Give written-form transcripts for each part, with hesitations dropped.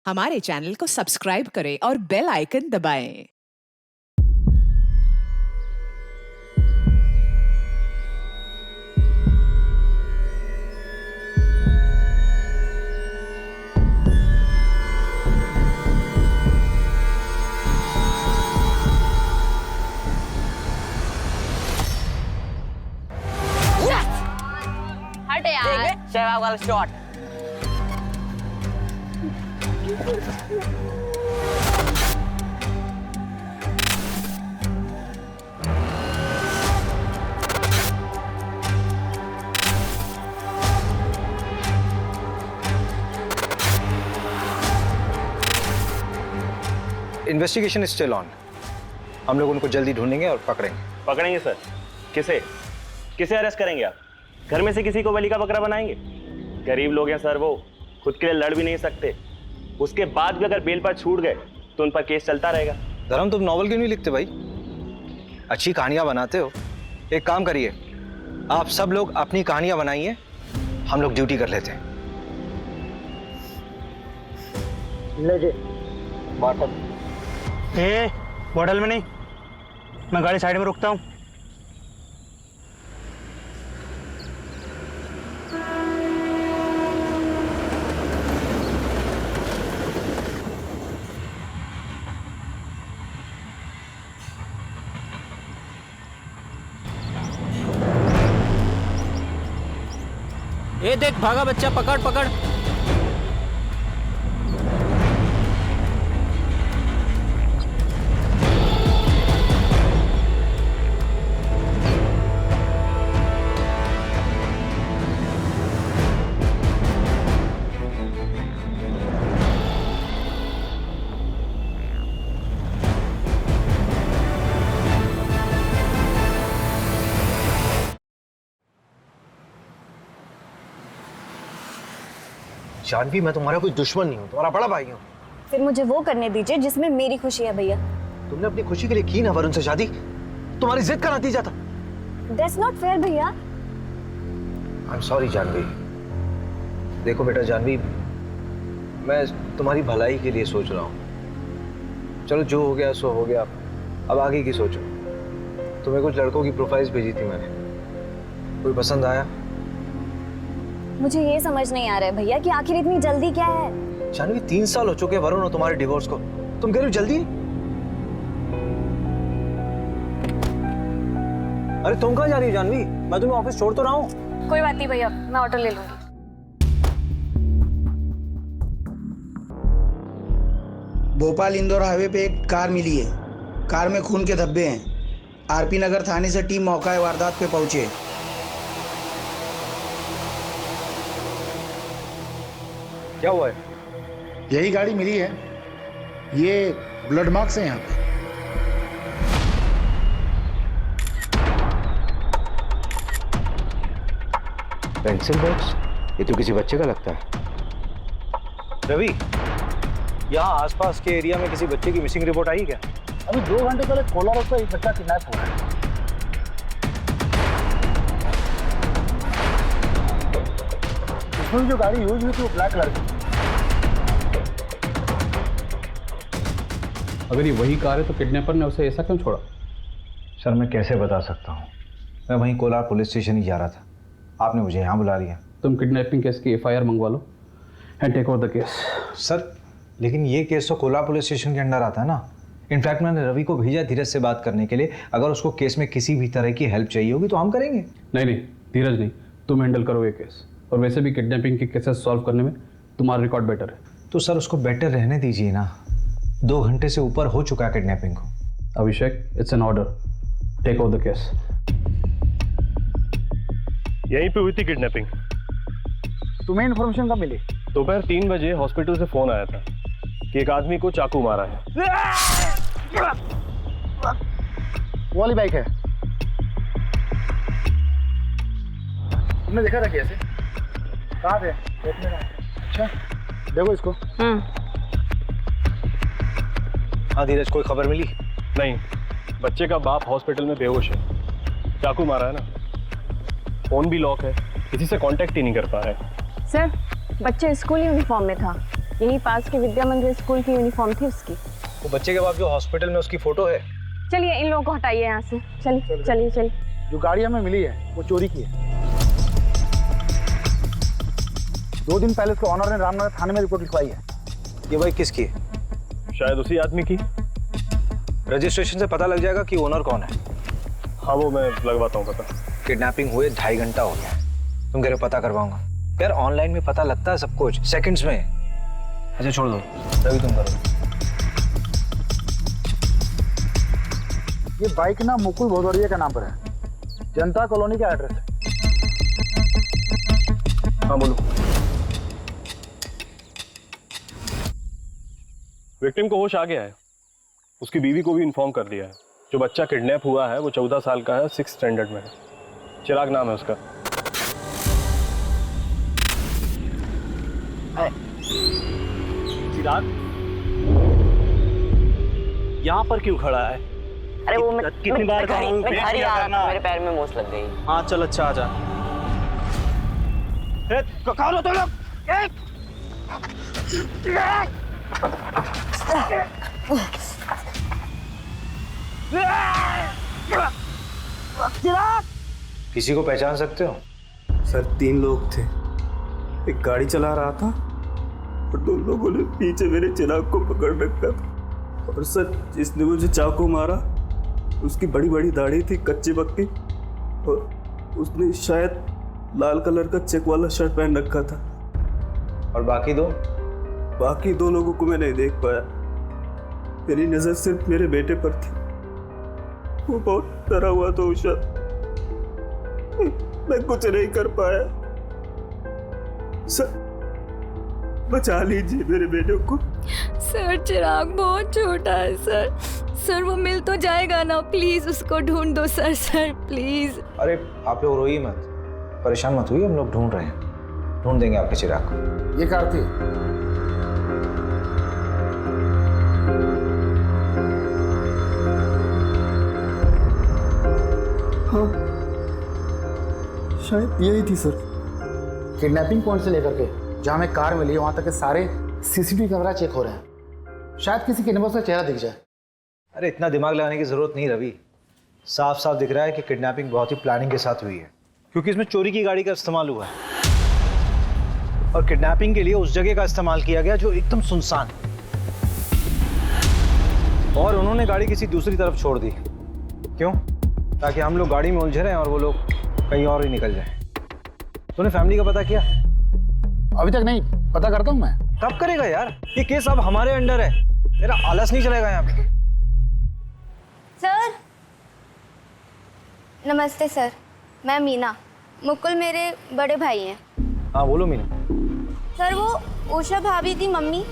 हमारे चैनल को सब्सक्राइब करें और बेल आइकन दबाएं। हट यार। सहवाग वाला shot. Investigation is still on. हम लोग उनको जल्दी ढूंढेंगे और पकड़ेंगे। पकड़ेंगे सर? किसे किसे अरेस्ट करेंगे आप? घर में से किसी को बलि का बकरा बनाएंगे? गरीब लोग हैं सर, वो खुद के लिए लड़ भी नहीं सकते। उसके बाद भी अगर बेल पर छूट गए तो उन पर केस चलता रहेगा। धर्म, तुम नॉवल क्यों नहीं लिखते भाई? अच्छी कहानियां बनाते हो। एक काम करिए, आप सब लोग अपनी कहानियां बनाइए, हम लोग ड्यूटी कर लेते हैं। बॉटल में नहीं, मैं गाड़ी साइड में रुकता हूँ। ये देख, भागा बच्चा, पकड़ पकड़। जानवी, मैं तुम्हारा कोई दुश्मन नहीं हूँ, तुम्हारा बड़ा भाई हूँ। फिर मुझे वो करने दीजिए जिसमें मेरी खुशी है भैया। तुमने अपनी खुशी के लिए की ना वरुण से शादी, तुम्हारी जिद का नतीजा था। That's not fair भैया। I am sorry Janvi. देखो बेटा जानवी, मैं तुम्हारी भलाई के लिए सोच रहा हूँ। चलो जो हो गया सो हो गया, अब आगे की सोचो। तुम्हें कुछ लड़कों की प्रोफाइल्स भेजी थी मैंने, कोई पसंद आया? मुझे ये समझ नहीं आ रहा है भैया कि आखिर इतनी जल्दी क्या है। जानवी, 3 साल हो चुके वरुण और तुम्हारे डिवोर्स को, तुम कह रही हो जल्दी? अरे तुम कहाँ जा रही हो जानवी? मैं तुम्हें ऑफिस छोड़ तो रहा हूँ। कोई बात नहीं भैया, मैं ऑटो ले लूंगी। भोपाल इंदौर हाईवे पे एक कार मिली है। कार में खून के धब्बे हैं। आरपी नगर थाने से टीम मौका वारदात पे पहुंचे। क्या हुआ है? यही गाड़ी मिली है, ये ब्लड मार्क्स है यहाँ पे। Pencil box? ये तो किसी बच्चे का लगता है। रवि, यहाँ आसपास के एरिया में किसी बच्चे की मिसिंग रिपोर्ट आई क्या? अभी 2 घंटे पहले कोला रोड पर एक बच्चा किडनैप हुआ है। इसमें जो गाड़ी यूज हुई थी वो ब्लैक कलर की। अगर ये वही कार है तो किडनैपर ने उसे ऐसा क्यों छोड़ा? सर मैं कैसे बता सकता हूँ, मैं वहीं कोलार पुलिस स्टेशन ही जा रहा था, आपने मुझे यहाँ बुला लिया। तुम किडनैपिंग केस की FIR मंगवा लो and take over the case. Sir लेकिन ये केस तो कोलार पुलिस स्टेशन के अंडर आता है ना। इनफैक्ट मैंने रवि को भेजा धीरज से बात करने के लिए, अगर उसको केस में किसी भी तरह की हेल्प चाहिए होगी तो हम करेंगे। नहीं, धीरज नहीं, तुम हैंडल करो ये केस। और वैसे भी किडनैपिंग के केसेस सॉल्व करने में तुम्हारा रिकॉर्ड बेटर है। तो सर उसको बेटर रहने दीजिए ना, 2 घंटे से ऊपर हो चुका है किडनैपिंग को। Abhishek, it's an order, take over the case. यहीं पे हुई थी किडनैपिंग। तुम्हें इन्फॉर्मेशन कब मिली? दोपहर 3 बजे हॉस्पिटल से फोन आया था कि एक आदमी को चाकू मारा है। वो वाली बाइक है। तुमने देखा था कैसे? कहाँ थे? देखने में। अच्छा, देखो इसको। हाँ धीरज, कोई खबर मिली? नहीं, बच्चे का बाप हॉस्पिटल में बेहोश है, चाकू मारा है ना। फोन भी लॉक है, किसी से कांटेक्ट ही नहीं कर पा रहे। सर, बच्चा स्कूल यूनिफॉर्म में था। यही पास के विद्या मंदिर स्कूल की यूनिफॉर्म थी उसकी। वो बच्चे के बाप जो हॉस्पिटल में उसकी फोटो है। चलिए इन लोगों को हटाइए यहाँ से। चलिए चलिए चलिए। जो गाड़ी हमें मिली है वो चोरी की है। 2 दिन पहले उसके ऑनर ने रामनगर थाने में रिपोर्ट लिखवाई है। ये बाइक किसकी है? शायद उसी आदमी की। रजिस्ट्रेशन से पता लग जाएगा कि ओनर कौन है। हाँ वो मैं लगवाता हूँ पता। किडनैपिंग हुए 2.5 घंटा हो गया, तुम कह रहे हो पता करवाऊंगा। यार ऑनलाइन में पता लगता है सब कुछ सेकंड्स में। अच्छा छोड़ दो, रवि तुम करो। ये बाइक ना मुकुल भदौरिया के नाम पर है, जनता कॉलोनी का एड्रेस है। हाँ बोलो। विक्टिम को होश आ गया है, उसकी बीवी को भी इन्फॉर्म कर दिया है। जो बच्चा किडनैप हुआ है वो 14 साल का है, 6th स्टैंडर्ड में है। चिराग नाम है उसका। चिराग यहाँ पर क्यों खड़ा है? अरे वो मैं कितनी बार कहा हूँ मैं घर ही आ रहा था, मेरे पैर में मोच लग गई। हाँ चल अच्छा आ जा। कहाँ हो तुम लोग? किसी को पहचान सकते हो? सर 3 लोग थे, एक गाड़ी चला रहा था और 2 लोगों ने पीछे मेरे चिराग को पकड़ रखा था। और सर जिसने मुझे चाकू मारा उसकी बड़ी बड़ी दाढ़ी थी, कच्ची पक्की, और उसने शायद लाल कलर का चेक वाला शर्ट पहन रखा था। और बाकी 2 लोगों को मैं नहीं देख पाया। मेरी नजर सिर्फ मेरे बेटे पर थी। वो बहुत डरा हुआ था उषा, मैं कुछ नहीं कर पाया। सर बचा लीजिए मेरे बेटे को। सर चिराग बहुत छोटा है सर। सर वो मिल तो जाएगा ना, प्लीज उसको ढूंढ दो सर। Sir please. अरे आप लोग रोइए मत, परेशान मत हुई, हम लोग ढूंढ रहे हैं, ढूंढ देंगे आपके चिराग को। ये कार थी। हाँ शायद यही थी सर। किडनैपिंग पॉइंट से लेकर के जहाँ हमें कार मिली है वहाँ तक के सारे सीसीटीवी कैमरा चेक हो रहे हैं। शायद किसी किडनैपर का चेहरा दिख जाए। अरे इतना दिमाग लगाने की जरूरत नहीं रवि, साफ साफ दिख रहा है कि किडनैपिंग बहुत ही प्लानिंग के साथ हुई है, क्योंकि इसमें चोरी की गाड़ी का इस्तेमाल हुआ है और किडनैपिंग के लिए उस जगह का इस्तेमाल किया गया जो एकदम सुनसान, और उन्होंने गाड़ी किसी दूसरी तरफ छोड़ दी। क्यों? ताकि हम लोग गाड़ी में उलझे रहे और वो लोग कहीं और ही निकल जाए। तूने फैमिली का पता किया? अभी तक नहीं, पता करता हूँ मैं। कब करेगा यार? ये केस अब हमारे अंडर है, तेरा आलस नहीं चलेगा यहाँ पे। सर नमस्ते सर, मैं मीना, मुकुल मेरे बड़े भाई हैं। हाँ बोलो मीना। सर वो उषा भाभी की मम्मी,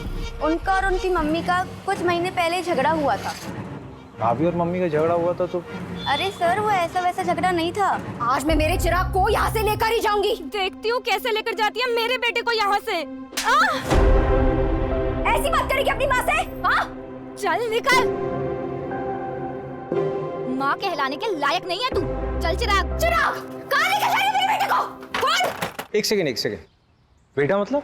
उनका और उनकी मम्मी का कुछ महीने पहले झगड़ा हुआ था। भाभी और मम्मी का झगड़ा हुआ था तो? अरे सर वो ऐसा वैसा झगड़ा नहीं था। आज मैं मेरे चिराग को यहाँ से लेकर ही जाऊंगी। देखती हूँ कैसे लेकर जाती है मेरे बेटे को यहाँ से। ऐसी बात करेगी अपनी माँ से? हाँ चल निकल, माँ कहलाने के लायक नहीं है तू। चल चिराग। चिराग कहाँ लेकर जा रही है मेरे बेटे को? बोल। एक सेकेंड, बेटा मतलब?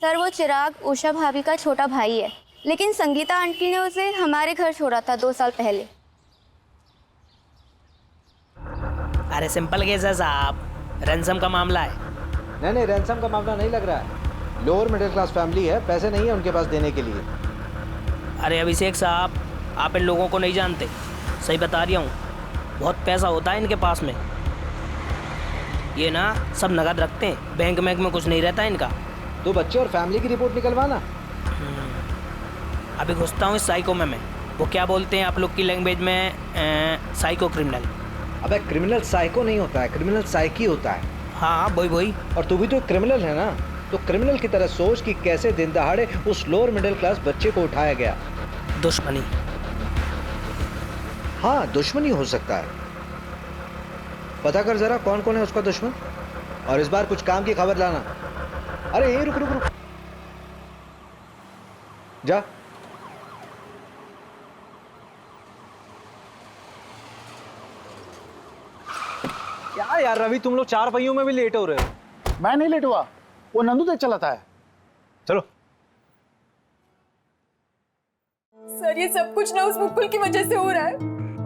सर वो चिराग उषा भाभी का छोटा भाई है, लेकिन संगीता आंटी ने उसे हमारे घर छोड़ा था 2 साल पहले। अरे सिंपल केस है साहब, रैंसम का मामला है। नहीं रैंसम का मामला नहीं लग रहा है। लोअर मिडिल क्लास फैमिली है, पैसे नहीं है उनके पास देने के लिए। अरे अभिषेक साहब, आप इन लोगों को नहीं जानते, सही बता रहा हूँ, बहुत पैसा होता है इनके पास में। ये ना सब नगद रखते हैं, बैंक में कुछ नहीं रहता इनका। तो बच्चे और फैमिली की रिपोर्ट निकलवाना। अभी घुसता हूँ इस साइको में मैं। वो क्या बोलते हैं आप लोग की लैंग्वेज में? Psycho criminal. अबे क्रिमिनल साइको नहीं होता है, क्रिमिनल साइकी होता है। हाँ वही। और तू भी तो क्रिमिनल है ना, तो क्रिमिनल की तरह सोच कि कैसे दिन दहाड़े उस लोअर मिडिल क्लास बच्चे को उठाया गया। दुश्मनी। हाँ दुश्मनी हो सकता है, पता कर जरा कौन कौन है उसका दुश्मन, और इस बार कुछ काम की खबर लाना। अरे ये रुक जा। क्या यार रवि, तुम लोग 4 पहियों में भी लेट हो रहे हो। मैं नहीं लेट हुआ, वो नंदू तेज चलाता है। चलो सर ये सब कुछ ना उस मुकुल की वजह से हो रहा है।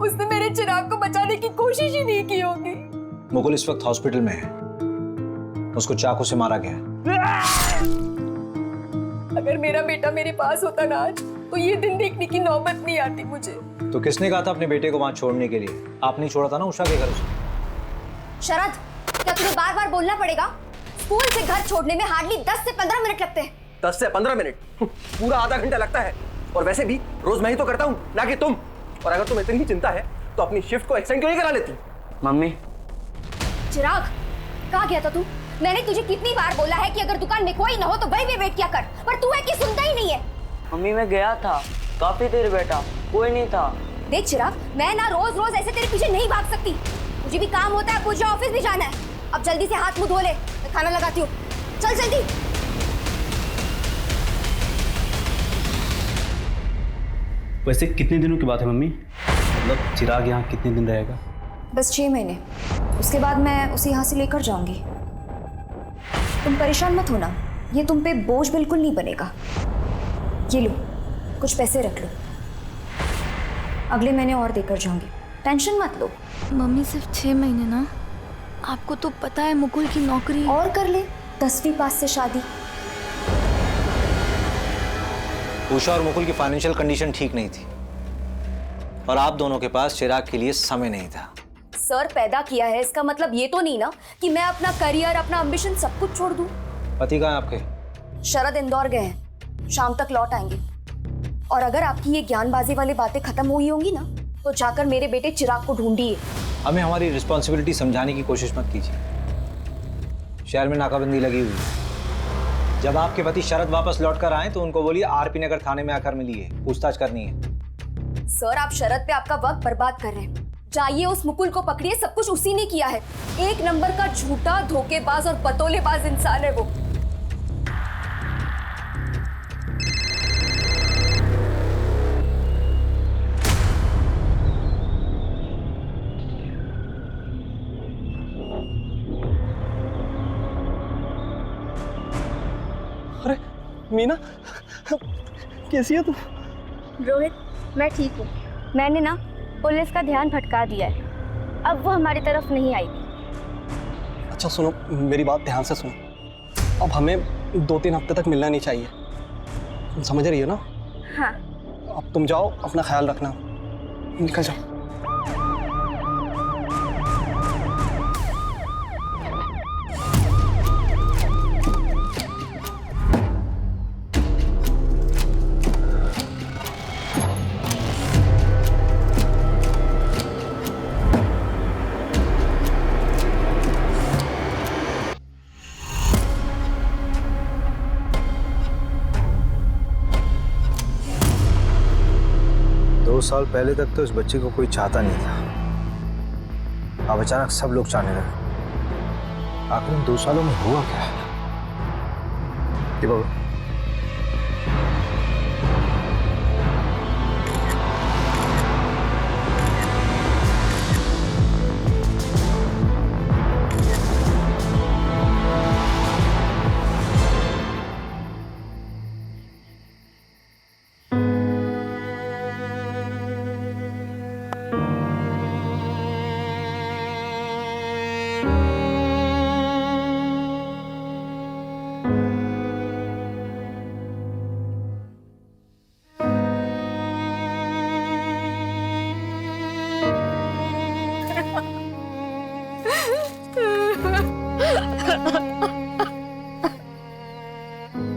उसने मेरे चिराग को बचाने की कोशिश ही नहीं की होगी। मुकुल इस वक्त हॉस्पिटल में है, उसको चाकू से मारा गया है। अगर मेरा बेटा मेरे पास होता ना आज, तो ये दिन देखने की नौबत नहीं आती मुझे। तो किसने कहा था अपने बेटे को वहां छोड़ने के लिए? आपने छोड़ा था ना उषा के घर से। शरद, क्या तुम्हें बार बार बोलना पड़ेगा? स्कूल से घर छोड़ने में हार्डली 10 से 15 मिनट लगते हैं। 10 से 15 मिनट? पूरा आधा घंटा लगता है। और वैसे भी रोज मैं ही तो करता हूँ, ना कि तुम। और अगर तुम्हें इतनी चिंता है तो अपनी शिफ्ट को एक्सटेंड क्यों नहीं करा लेती? मम्मी, चिराग, कहाँ गया था तू? मैंने तुझे कितनी बार बोला है कि अगर दुकान में कोई ना हो तो वहीं पे वेट किया कर, पर तू है कि सुनता ही नहीं है। मम्मी मैं गया था, काफी देर बैठा, कोई नहीं था। देख चिराग, मैं ना रोज रोज ऐसे तेरे पीछे नहीं भाग सकती। मुझे भी काम होता है, मुझे ऑफिस भी जाना है। अब जल्दी से हाथ मुंह धो ले, मैं खाना लगाती हूँ। चल जल्दी। वैसे कितने दिनों की बात है मम्मी? मतलब चिराग यहाँ कितने दिन रहेगा? बस 6 महीने, उसके बाद मैं उसे यहाँ से लेकर जाऊंगी। तुम परेशान मत होना, ये तुम पे बोझ बिल्कुल नहीं बनेगा। ये लो, कुछ पैसे रख लो, अगले महीने और देकर जाऊंगी, टेंशन मत लो। मम्मी सिर्फ 6 महीने ना, आपको तो पता है मुकुल की नौकरी। और कर ले 10वीं पास से शादी। उषा और मुकुल की फाइनेंशियल कंडीशन ठीक नहीं थी और आप दोनों के पास चिराग के लिए समय नहीं था। सर पैदा किया है, इसका मतलब ये तो नहीं ना कि मैं अपना करियर, अपना एम्बिशन सब कुछ छोड़ दूं। पति कहाँ है आपके? शरद इंदौर गए हैं, शाम तक लौट आएंगे। और अगर आपकी ये ज्ञानबाजी वाली बातें खत्म हुई होंगी ना, तो जाकर मेरे बेटे चिराग को ढूंढिए। हमें हमारी रिस्पॉन्सिबिलिटी समझाने की कोशिश मत कीजिए। शहर में नाकाबंदी लगी हुई है। जब आपके पति शरद वापस लौट कर आए तो उनको बोलिए आरपी नगर थाने में आकर मिलिए, पूछताछ करनी है। सर आप शरद पे आपका वक्त बर्बाद कर रहे हैं। जाइए उस मुकुल को पकड़िए, सब कुछ उसी ने किया है। 1 नंबर का झूठा, धोखेबाज और पतोलेबाज इंसान है वो। अरे मीना, कैसी है तू? रोहित, मैं ठीक हूँ। मैंने ना पुलिस का ध्यान भटका दिया है, अब वो हमारी तरफ नहीं आएगी। अच्छा सुनो, मेरी बात ध्यान से सुनो। अब हमें 2-3 हफ्ते तक मिलना नहीं चाहिए, तुम समझ रही हो ना? हाँ। अब तुम जाओ, अपना ख्याल रखना, निकल जाओ। दो साल पहले तक तो इस बच्चे को कोई चाहता नहीं था, अब अचानक सब लोग चाहने लगे। आखिर इन 2 सालों में हुआ क्या है? ये बाबू,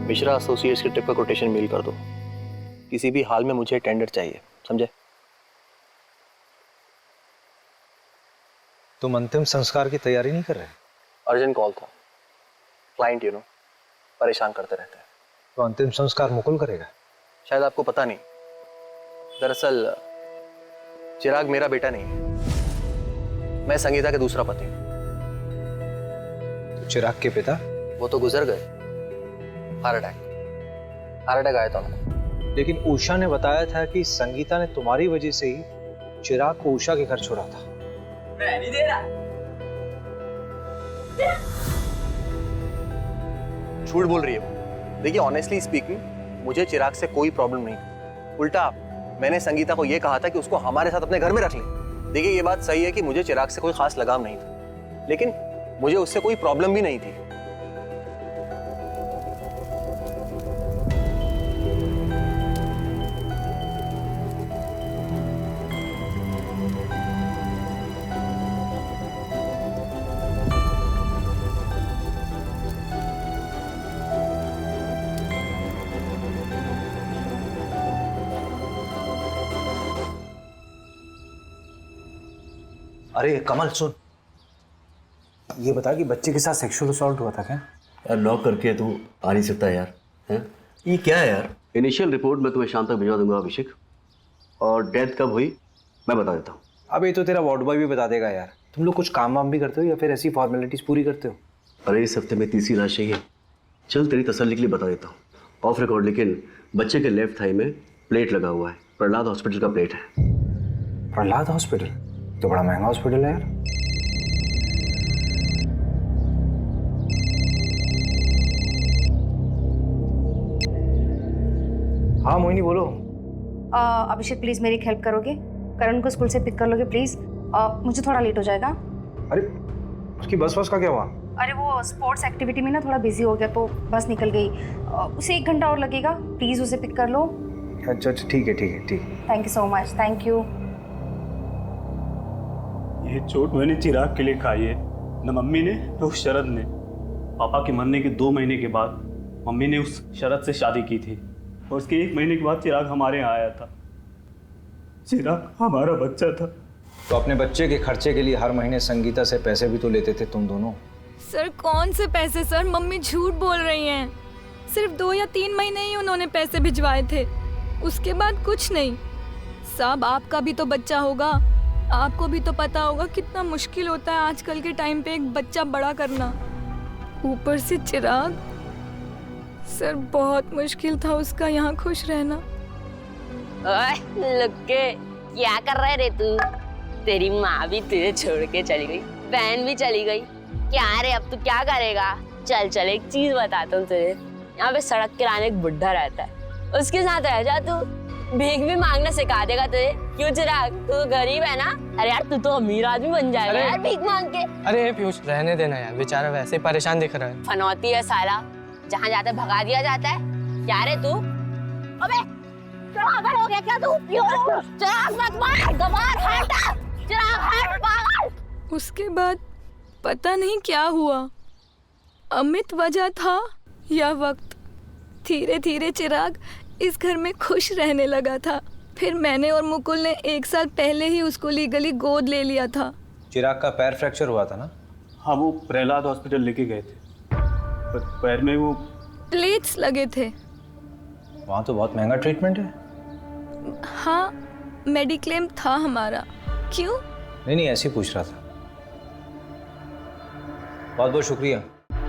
मिश्रा एसोसिएट्स की ट्रिप का कोटेशन मेल कर दो। किसी भी हाल में मुझे टेंडर चाहिए, समझे? तुम अंतिम संस्कार की तैयारी नहीं कर रहे? अर्जेंट कॉल था, क्लाइंट परेशान करते रहते हैं। तो अंतिम संस्कार मुकुल करेगा? शायद आपको पता नहीं, दरअसल चिराग मेरा बेटा नहीं है, मैं संगीता के दूसरा पति हूँ। तो चिराग के पिता? वो तो गुजर गए, हार्ट अटैक आया था उनको। लेकिन उषा ने बताया था कि संगीता ने तुम्हारी वजह से ही चिराग को उषा के घर छोड़ा था। मैं नहीं दे रहा। झूठ बोल रही है वो। देखिए ऑनेस्टली स्पीकिंग, मुझे चिराग से कोई प्रॉब्लम नहीं, उल्टा मैंने संगीता को यह कहा था कि उसको हमारे साथ अपने घर में रख ले। देखिए ये बात सही है कि मुझे चिराग से कोई खास लगाव नहीं था, लेकिन मुझे उससे कोई प्रॉब्लम भी नहीं थी। अरे कमल सुन, ये बता कि बच्चे के साथ सेक्सुअल असॉल्ट हुआ था क्या? यार लॉक करके तू आ नहीं सकता यार, हैं? ये क्या है यार? इनिशियल रिपोर्ट मैं तुम्हें शाम तक भिजवा दूंगा अभिषेक, और डेथ कब हुई मैं बता देता हूँ। अब ये तो तेरा वार्ड बॉय भी बता देगा यार। तुम लोग कुछ काम वाम भी करते हो या फिर ऐसी फॉर्मेलिटीज पूरी करते हो? अरे इस हफ्ते में तीसरी लाश चाहिए। चल तेरी तसल्ली के लिए बता देता हूँ ऑफ रिकॉर्ड, लेकिन बच्चे के लेफ्ट थाई में प्लेट लगा हुआ है। प्रहलाद हॉस्पिटल का प्लेट है। प्रहलाद हॉस्पिटल तो बड़ा महंगा हॉस्पिटल है यार। हाँ मोहिनी बोलो। अभिषेक प्लीज़ मेरी हेल्प करोगे? करण को स्कूल से पिक कर लोगे प्लीज़? मुझे थोड़ा लेट हो जाएगा। अरे उसकी बस का क्या हुआ? अरे वो स्पोर्ट्स एक्टिविटी में ना थोड़ा बिजी हो गया तो बस निकल गई। उसे 1 घंटा और लगेगा, प्लीज़ उसे पिक कर लो। अच्छा ठीक है। Thank you so much, thank you. ये चोट मैंने चिराग के लिए खाई है, न मम्मी ने न उस शरद ने। पापा के मरने के 2 महीने के बाद मम्मी ने उस शरद से शादी की थी, और उसके 1 महीने के बाद चिराग हमारे यहाँ आया था। चिराग हमारा बच्चा था। तो अपने बच्चे के खर्चे के लिए हर महीने संगीता से पैसे भी तो लेते थे तुम दोनों। सर कौन से पैसे सर? मम्मी झूठ बोल रही हैं। सिर्फ 2 या 3 महीने ही उन्होंने पैसे भिजवाए थे, उसके बाद कुछ नहीं। साहब आपका भी तो बच्चा होगा, आपको भी तो पता होगा कितना मुश्किल होता है आजकल के टाइम पे एक बच्चा बड़ा करना, ऊपर से चिराग। सर बहुत मुश्किल था उसका यहाँ खुश रहना। ओए लुक्के, क्या कर रहे रे तू? तेरी माँ भी तुझे छोड़ के चली गई, बहन भी चली गई। क्या रे अब तू क्या करेगा? चल चल एक चीज बताता हूँ तुझे। यहाँ पे सड़क किराने एक बुढ़ा रहता है, उसके साथ रह जा तू, भीख भी मांगना सिखा देगा तुझे। क्यों चिराग, तू तो गरीब है ना? अरे यार तू तो अमीर आदमी बन जाएगा यार भीख मांग के। अरे पीयूष रहने देना यार, बेचारा वैसे ही परेशान दिख रहा है। फनौती है साला, जहाँ जाता है भगा दिया जाता है। क्या रे तू? अबे पागल हो गया क्या तू? चिराग मत मार, गवार हट, चिराग हट पागल। उसके बाद पता नहीं क्या हुआ, अमित वजह था या वक्त, धीरे धीरे चिराग इस घर में खुश रहने लगा था। फिर मैंने और मुकुल ने 1 साल पहले ही उसको लीगली गोद ले लिया था। चिराग का पैर फ्रैक्चर हुआ था ना? हाँ वो प्रहलाद हॉस्पिटल लेके गए थे, पर पैर में वो प्लेट्स लगे थे। वहाँ तो बहुत महंगा ट्रीटमेंट है। हाँ मेडिक्लेम था हमारा। क्यों? नहीं ऐसे ही पूछ रहा था। बहुत बहुत शुक्रिया।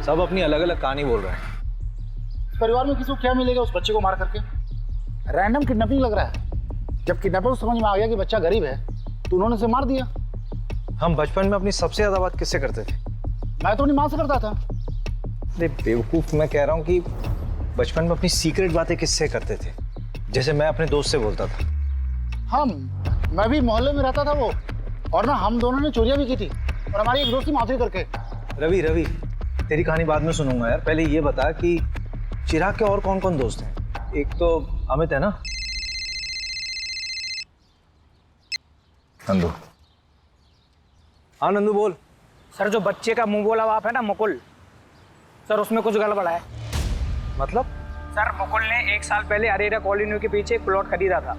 सब अपनी अलग अलग कहानी बोल रहे हैं। परिवार में किसी को क्या मिलेगा उस बच्चे को मार करके? रैंडम किडनैपिंग लग रहा है। जब किडनैपर को समझ में आ गया कि बच्चा गरीब है तो उन्होंने उसे मार दिया। हम बचपन में अपनी सबसे ज्यादा बात किससे करते थे? मैं तो अपनी माँ से करता था। अरे बेवकूफ, मैं कह रहा हूँ कि बचपन में अपनी सीक्रेट बातें किससे करते थे? जैसे मैं अपने दोस्त से बोलता था। मैं भी मोहल्ले में रहता था वो, और ना हम दोनों ने चोरियां भी की थी, और हमारी एक दोस्त की माफी करके। रवि तेरी कहानी बाद में सुनूंगा यार, पहले ये बता कि चिराग के और कौन कौन दोस्त हैं? एक तो अमित है ना? नंदू। हाँ नंदू बोल। सर जो बच्चे का मुंह बोला बाप है ना मुकुल, सर उसमें कुछ गड़बड़ है। मतलब? सर मुकुल ने 1 साल पहले अरेरा कॉलोनी के पीछे एक प्लॉट खरीदा था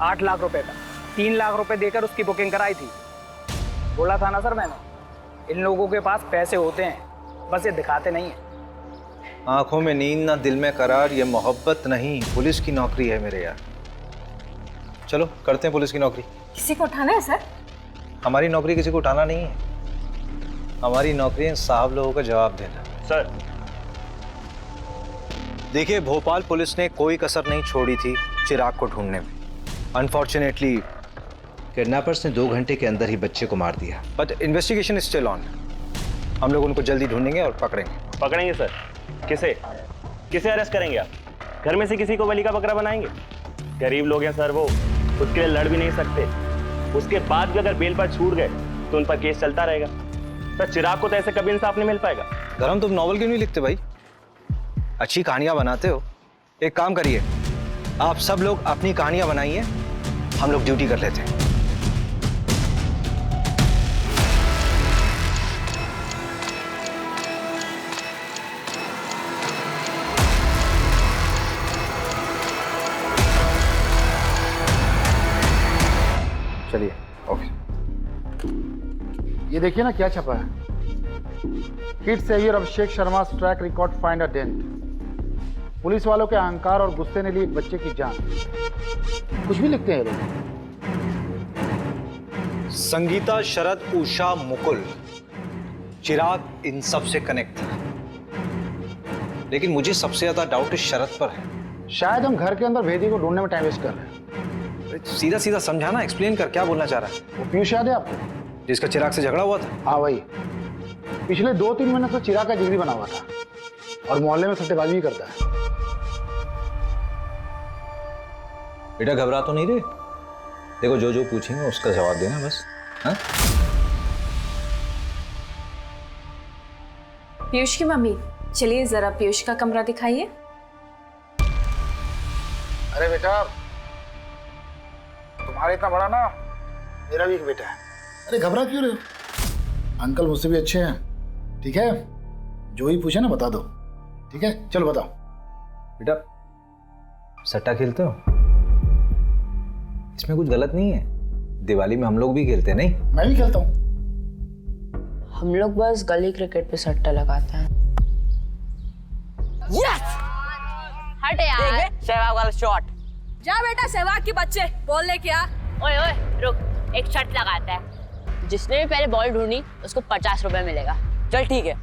8 लाख रुपए का। 3 लाख रुपए देकर उसकी बुकिंग कराई थी। बोला था ना सर मैंने, इन लोगों के पास पैसे होते हैं, बस ये दिखाते नहीं है। आंखों में नींद ना दिल में करार, ये मोहब्बत नहीं पुलिस की नौकरी है मेरे यार। चलो करते हैं पुलिस की नौकरी। किसी को उठाना है सर? हमारी नौकरी किसी को उठाना नहीं है, हमारी नौकरी है साहब लोगों का जवाब देना। सर देखिए भोपाल पुलिस ने कोई कसर नहीं छोड़ी थी चिराग को ढूंढने में। अनफॉर्चुनेटली किडनैपर्स ने 2 घंटे के अंदर ही बच्चे को मार दिया, but investigation is still on. हम लोग उनको जल्दी ढूंढेंगे और पकड़ेंगे सर। किसे अरेस्ट करेंगे आप? घर में से किसी को बलि का बकरा बनाएंगे? गरीब लोग हैं सर वो, खुद के लिए लड़ भी नहीं सकते, उसके बाद भी अगर बेल पर छूट गए तो उन पर केस चलता रहेगा। सर चिराग को तो ऐसे कभी इंसाफ नहीं मिल पाएगा। धर्म, तुम नॉवल क्यों नहीं लिखते भाई? अच्छी कहानियां बनाते हो। एक काम करिए, आप सब लोग अपनी कहानियां बनाइए, हम लोग ड्यूटी कर लेते हैं। चलिए, ओके। ये देखिए ना क्या छपा है, kid saviour Abhishek Sharma track record find a dent. Police वालों के अहंकार और गुस्से ने ली एक बच्चे की जान। कुछ भी लिखते हैं ये लोग। संगीता, शरद, उषा, मुकुल, चिराग इन सब से कनेक्ट था, लेकिन मुझे सबसे ज्यादा डाउट शरद पर है। शायद हम घर के अंदर भेदी को ढूंढने में टाइम वेस्ट कर रहे हैं। सीधा सीधा समझाना, एक्सप्लेन कर, क्या बोलना चाह रहा है? वो पीयूष याद है आपको, जिसका चिराग से झगड़ा हुआ था? हाँ वही। पिछले 2-3 महीने से चिराग का जिगरी बना हुआ था और मोहल्ले में सट्टेबाजी भी करता है। बेटा घबरा तो नहीं रहे? देखो जो जो पूछेंगे उसका जवाब देना बस। हाँ? पीयूष की मम्मी, चलिए जरा पीयूष का कमरा दिखाइए। अरे बेटा, तुम्हारा इतना बड़ा ना, मेरा भी एक बेटा है। अरे घबरा क्यों रहे हो? अंकल मुझसे भी अच्छे हैं, ठीक है? जो ही पूछे ना बता दो, ठीक है? चलो बताओ। बेटा सट्टा खेलते हो? इसमें कुछ गलत नहीं है, दिवाली में हम लोग भी खेलते हैं। नहीं, मैं भी खेलता हूँ। हम लोग बस गली क्रिकेट पे सट्टा लगाते हैं। यस! हट यार, सहवाग वाला शॉट। जा बेटा सहवाग के बच्चे, बॉल लेके आ। ओए ओए रुक, एक शर्त लगाता है, जिसने भी पहले बॉल ढूंढी उसको 50 रुपए मिलेगा। चल ठीक है,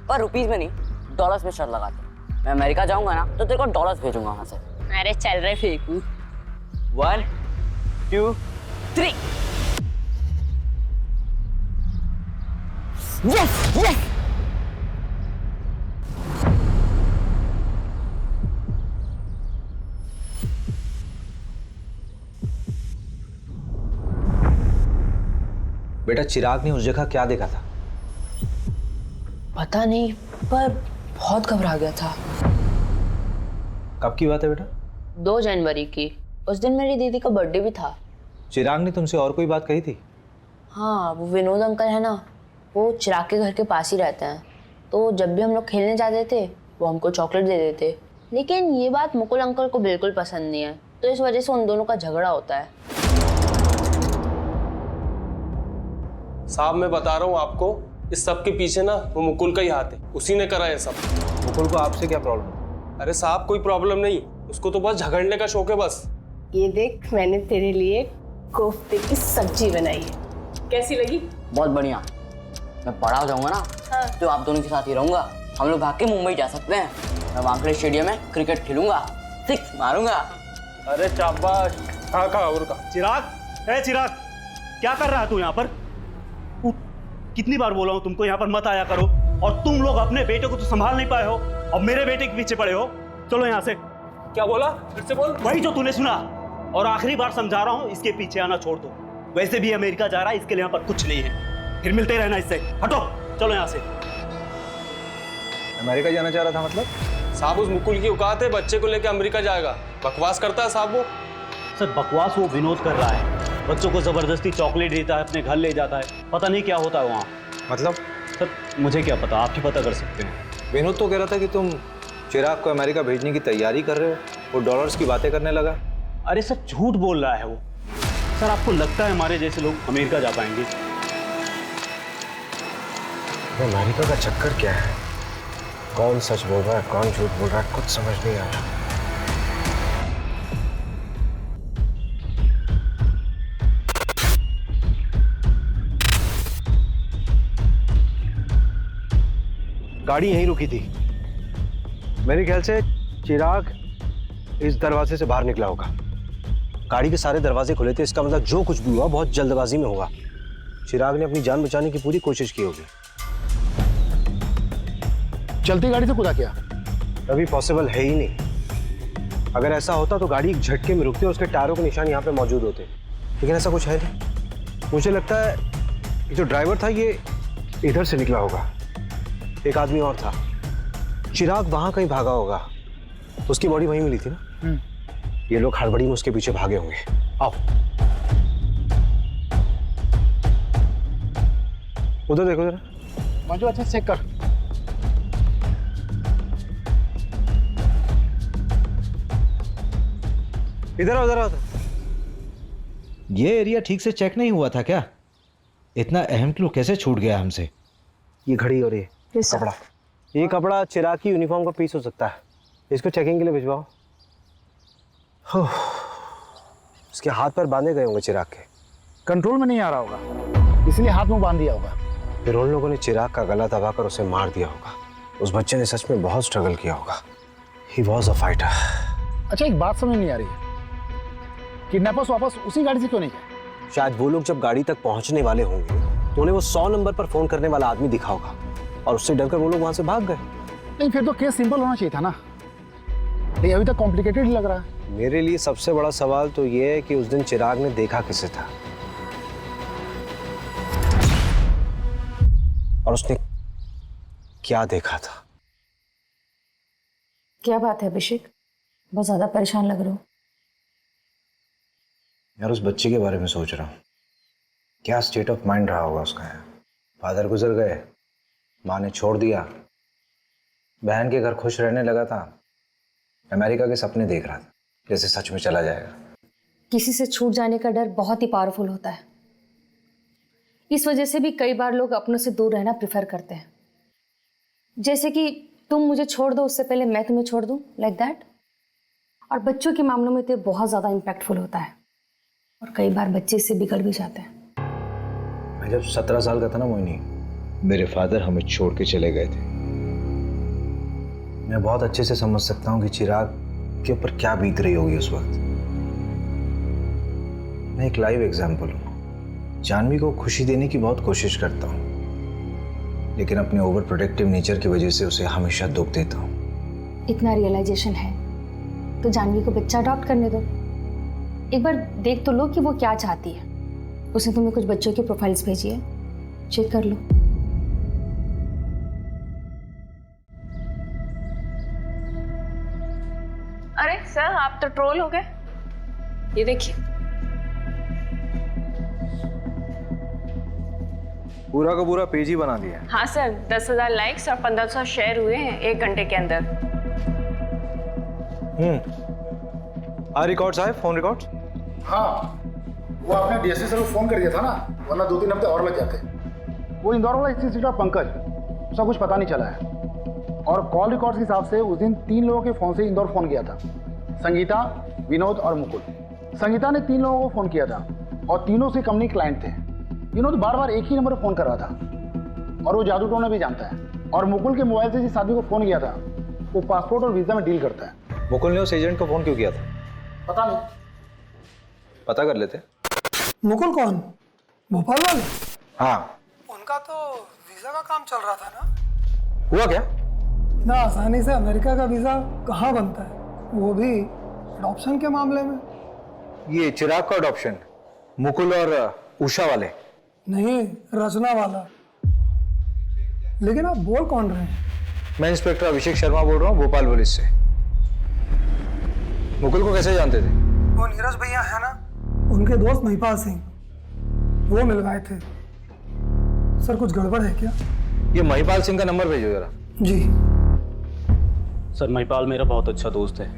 पर रुपीस में नहीं, डॉलर्स में शर्त लगाते हैं। मैं अमेरिका जाऊंगा ना तो तेरे को डॉलर्स भेजूंगा वहां से। अरे चल रहे फेंकू। 1 2 3। Yes yes. बेटा चिराग ने उस जगह क्या देखा था? पता नहीं, पर बहुत घबरा गया था। कब की बात है बेटा? 2 जनवरी की। उस दिन मेरी दीदी का बर्थडे भी था। चिराग ने तुमसे और कोई बात कही थी? हाँ, वो विनोद अंकल है ना, वो चिराग के घर के पास ही रहते हैं। तो जब भी हम लोग खेलने जाते थे वो हमको चॉकलेट दे देते। लेकिन ये बात मुकुल अंकल को बिल्कुल पसंद नहीं है, तो इस वजह से उन दोनों का झगड़ा होता है। साहब मैं बता रहा हूँ आपको, इस सब के पीछे ना वो मुकुल का ही हाथ है, उसी ने करा है सब। मुकुल को आपसे क्या प्रॉब्लम? अरे साहब कोई प्रॉब्लम नहीं, उसको तो बस झगड़ने का शौक है बस। ये देख, मैंने तेरे लिए कोफ्ते की सब्जी बनाई है, कैसी लगी? बहुत बढ़िया। मैं बड़ा हो जाऊंगा ना, तो आप दोनों के साथ ही रहूंगा। हम लोग भाग के मुंबई जा सकते हैं। मैं वानखेड़े स्टेडियम में क्रिकेट खेलूंगा, 6 मारूंगा। अरे शाबाश। कहाँ और का चिराग, ए चिराग, क्या कर रहा है तू यहाँ पर? कितनी बार बोला हूँ तुमको यहाँ पर मत आया करो, और तुम लोग अपने बेटे को तो संभाल नहीं पाए हो और मेरे बेटे के पीछे पड़े हो। चलो यहाँ से। क्या बोला? फिर से बोल। वही जो तूने सुना, और आखिरी बार समझा रहा हूँ, इसके पीछे आना छोड़ दो। वैसे भी अमेरिका जा रहा है, इसके लिए यहाँ पर कुछ नहीं है, फिर मिलते रहना इससे। हटो, चलो यहाँ से। अमेरिका जाना चाह रहा था मतलब? साहब उस मुकुल की औकात है, बच्चे को लेकर अमेरिका जाएगा। बकवास करता है साहब वो। सर बकवास वो विनोद कर रहा है, बच्चों को जबरदस्ती चॉकलेट देता है, अपने घर ले जाता है, पता नहीं क्या होता है वहाँ। मतलब? सर मुझे क्या पता, आप ही पता कर सकते हैं। विनोद तो कह रहा था कि तुम चिराग को अमेरिका भेजने की तैयारी कर रहे हो, वो डॉलर्स की बातें करने लगा। अरे सर झूठ बोल रहा है वो। सर आपको लगता है हमारे जैसे लोग अमेरिका जा पाएंगे? अमेरिका का चक्कर क्या है? कौन सच बोल रहा है, कौन झूठ बोल रहा है, कुछ समझ नहीं आ रहा। गाड़ी यहीं रुकी थी, मेरे ख्याल से चिराग इस दरवाजे से बाहर निकला होगा। गाड़ी के सारे दरवाजे खुले थे, इसका मतलब जो कुछ भी हुआ बहुत जल्दबाजी में होगा। चिराग ने अपनी जान बचाने की पूरी कोशिश की होगी। चलती गाड़ी से कूदा क्या? अभी पॉसिबल है ही नहीं। अगर ऐसा होता तो गाड़ी एक झटके में रुकती और उसके टायरों के निशान यहाँ पे मौजूद होते, लेकिन ऐसा कुछ है नहीं। मुझे लगता है जो ड्राइवर था ये इधर से निकला होगा। एक आदमी और था, चिराग वहां कहीं भागा होगा, उसकी बॉडी वहीं मिली थी ना। ये लोग हड़बड़ी में उसके पीछे भागे होंगे। आओ उधर देखो जरा। मंजू अच्छा चेक कर। इधर आओ, इधर आओ। ये एरिया ठीक से चेक नहीं हुआ था क्या? इतना अहम क्लू कैसे छूट गया हमसे? ये घड़ी और ये कपड़ा, ये कपड़ा चिराग की यूनिफॉर्म का पीस हो सकता है। इसको चेकिंग के लिए भिजवाओ। उसके हाथ पर बांधे गए होंगे चिराग के। कंट्रोल में नहीं आ रहा होगा, इसलिए हाथ में बांध दिया होगा। फिर उन लोगों ने चिराग का गला दबाकर उसे मार दिया होगा। उस बच्चे ने सच में बहुत स्ट्रगल किया होगा। He was a fighter. अच्छा एक बात समझ नहीं आ रही है, किडनैपर्स वापस उसी गाड़ी से क्यों नहीं गए? शायद वो लोग जब गाड़ी तक पहुंचने वाले होंगे तो उन्हें वो 100 नंबर पर फोन करने वाला आदमी दिखा होगा और उससे डरकर वो लोग वहां से भाग गए। नहीं फिर तो केस सिंपल होना चाहिए था ना। ये अभी तक कॉम्प्लिकेटेड ही लग रहा है। मेरे लिए सबसे बड़ा सवाल तो ये है कि उस दिन चिराग ने देखा किसे था और उसने क्या देखा था। क्या बात है अभिषेक, बहुत ज्यादा परेशान लग रहे हो। यार उस बच्चे के बारे में सोच रहा हूँ, क्या स्टेट ऑफ माइंड रहा होगा उसका। फादर गुजर गए, माँ ने छोड़ दिया, बहन के घर खुश रहने लगा था, अमेरिका के सपने देख रहा था जैसे सच में चला जाएगा। किसी से छूट जाने का डर बहुत ही पावरफुल होता है। इस वजह से भी कई बार लोग अपनों से दूर रहना प्रेफर करते हैं। जैसे कि तुम मुझे छोड़ दो उससे पहले मैं तुम्हें छोड़ दूं, लाइक दैट। और बच्चों के मामलों में तो बहुत ज़्यादा इम्पैक्टफुल होता है और कई बार बच्चे इससे बिगड़ भी जाते हैं। मैं जब 17 साल का था ना मोहिनी, मेरे फादर हमें छोड़ के चले गए थे। मैं बहुत अच्छे से समझ सकता हूँ कि चिराग के ऊपर क्या बीत रही होगी उस वक्त। मैं एक लाइव एग्जाम्पल हूँ। जानवी को खुशी देने की बहुत कोशिश करता हूँ, लेकिन अपने ओवर प्रोटेक्टिव नेचर की वजह से उसे हमेशा दुख देता हूँ। इतना रियलाइजेशन है तो जानवी को बच्चा अडॉप्ट करने दो। एक बार देख तो लो कि वो क्या चाहती है। उसने तुम्हें कुछ बच्चों की प्रोफाइल्स भेजी है, चेक कर लो। अरे सर आप तो ट्रोल हो गए, ये देखिए। पूरा का पूरा पेज ही बना दिया। हाँ सर, 10,000 लाइक्स और 1500 शेयर हुए हैं 1 घंटे के अंदर। रिकॉर्ड्स आए, फोन रिकॉर्ड्स। हाँ, वो आपने डीएसपी सर को फोन कर दिया था ना, वरना 2-3 हफ्ते और लग जाते। वो इंदौर वाला स्थित पंकज, उसका कुछ पता नहीं चला है। और कॉल रिकॉर्ड्स के हिसाब से उस दिन 3 लोगों के फोन से इंदौर फोन किया था, संगीता, विनोद और मुकुल। संगीता ने 3 लोगों को फोन किया था और तीनों से कंपनी क्लाइंट थे। विनोद बार बार एक ही नंबर पर फोन कर रहा था और वो जादू टोना भी जानता है। और मुकुल के मोबाइल से जिस आदमी को फोन किया था वो पासपोर्ट और वीजा में डील करता है। मुकुल ने उस एजेंट को फोन क्यों किया था? पता नहीं, पता कर लेते। मुकुल कौन? भोपाल वाले? हाँ, उनका तो वीजा का काम चल रहा था ना। हुआ क्या? इतना आसानी से अमेरिका का वीजा कहाँ बनता है, वो भी अडॉप्शन के मामले में। ये चिराग का अडॉप्शन मुकुल और उषा वाले? नहीं, रचना वाला। लेकिन आप बोल कौन रहे हैं? मैं इंस्पेक्टर अभिषेक शर्मा बोल रहा हूँ, भोपाल पुलिस से। मुकुल को कैसे जानते थे? वो नीरज भैया है ना, उनके दोस्त महिपाल सिंह, वो मिल गए थे। सर कुछ गड़बड़ है क्या? ये महिपाल सिंह का नंबर भेजो जरा। जी सर, महिपाल मेरा बहुत अच्छा दोस्त है।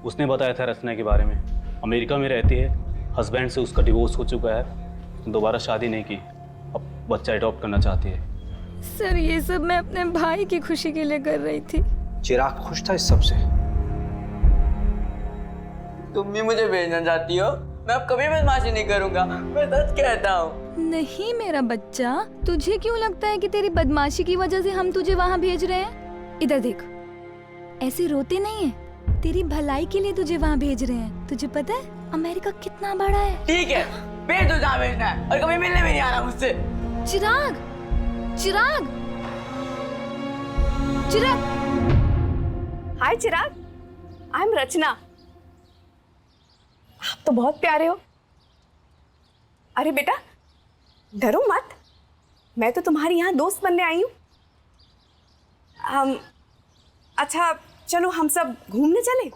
उसने बताया था रचना के बारे में। अमेरिका में रहती है, हस्बैंड से उसका डिवोर्स हो चुका है, दोबारा शादी नहीं की, अब बच्चा अडॉप्ट करना चाहती है। सर ये सब मैं अपने भाई की खुशी के लिए कर रही थी। चिराग खुश था इस सब से? तुम भी मुझे भेजना चाहती हो? मैं अब कभी बदमाशी नहीं करूंगा, मैं सच कहता हूँ। नहीं मेरा बच्चा, तुझे क्यों लगता है कि तेरी बदमाशी की वजह से हम तुझे वहाँ भेज रहे हैं? इधर देख, ऐसे रोते नहीं है, तेरी भलाई के लिए तुझे वहाँ भेज रहे हैं। तुझे पता है अमेरिका कितना बड़ा है? ठीक है, भेज दो जहाँ भेजना है, और कभी मिलने भी नहीं आना मुझसे। चिराग, चिराग, चिराग। हाय चिराग, आई एम रचना। तो बहुत प्यारे हो। अरे बेटा डरो मत, मैं तो तुम्हारी यहाँ दोस्त बनने आई हूँ। अच्छा चलो हम सब घूमने चले।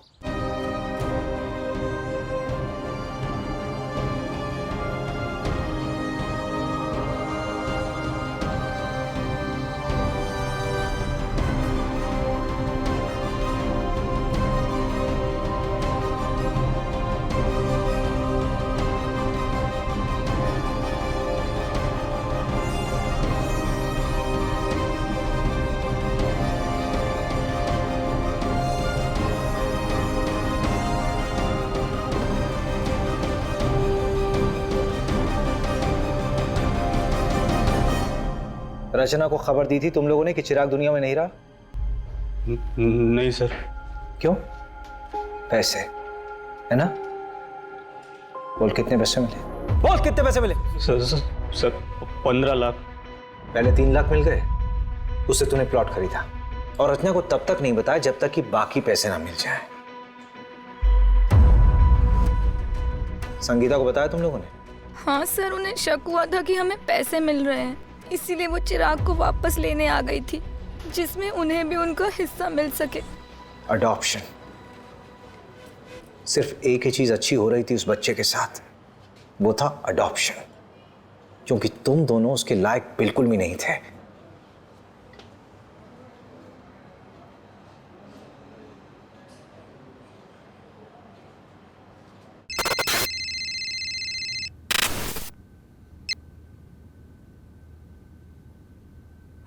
रचना को खबर दी थी तुम लोगों ने कि चिराग दुनिया में नहीं रहा? नहीं सर। क्यों? पैसे है ना? बोल कितने पैसे मिले? बोल कितने पैसे मिले? सर 15 लाख। पहले 3 लाख मिल गए, उससे तूने प्लॉट खरीदा और रचना को तब तक नहीं बताया जब तक कि बाकी पैसे ना मिल जाए। संगीता को बताया तुम लोगों ने? हाँ सर, उन्हें शक हुआ था कि हमें पैसे मिल रहे हैं, इसीलिए वो चिराग को वापस लेने आ गई थी, जिसमें उन्हें भी उनका हिस्सा मिल सके। अडॉप्शन। सिर्फ एक ही चीज अच्छी हो रही थी उस बच्चे के साथ, वो था अडॉप्शन, क्योंकि तुम दोनों उसके लायक बिल्कुल भी नहीं थे।